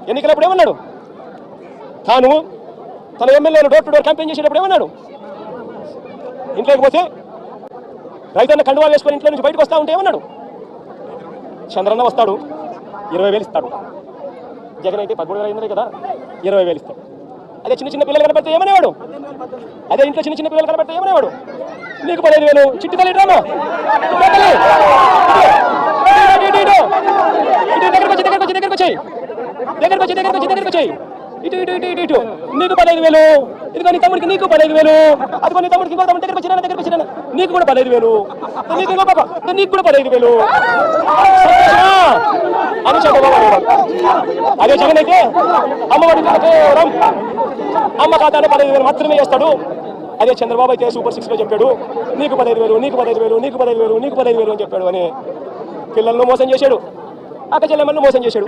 ఎన్నికలప్పుడు ఏమన్నాడు? తాను తన ఎమ్మెల్యేలు డోర్ టు డోర్ క్యాంపెయిన్ చేసేటప్పుడు ఏమన్నాడు? ఇంట్లోకి పోతే రైతన్న కండువా వేసుకొని ఇంట్లో నుంచి బయటకు వస్తా ఉంటే ఏమన్నాడు? చంద్రన్న వస్తాడు 20,000 ఇస్తాడు. జగన్ అయితే 13,000 కదా 20,000 ఇస్తాడు. అదే చిన్న చిన్న పిల్లలు కనబడితే ఏమనేవాడు? అదే ఇంట్లో చిన్న చిన్న పిల్లలు కనబడితే ఏమనేవాడు? నీకు 15,000 చిట్టి తల్లి డ్రామా దగ్గరకు వచ్చి ఇటు ఇటు ఇటు ఇటు ఇటు నీకు 15,000, ఇదిగో నీ తమ్ముడికి నీకు 15,000, అదిగో నీ తమ్ముడికి ఇంకో తమ్ముడి దగ్గరకు వచ్చిన నీకు కూడా 15,000, నీకు ఇంకో పాప నీకు కూడా 15,000 అని చంద్రబాబు. అదే జగన్ అయితే అమ్మఒడి కేవలం అమ్మ ఖాతాలో 15,000 మాత్రమే చేస్తాడు. అదే చంద్రబాబు అయితే సూపర్ 6 లో చెప్పాడు నీకు 15,000, నీకు 15,000, నీకు 15,000, నీకు 15,000 అని చెప్పాడు. అని పిల్లలను మోసం చేశాడు, అక్క చెల్లెమ్మలను మోసం చేశాడు.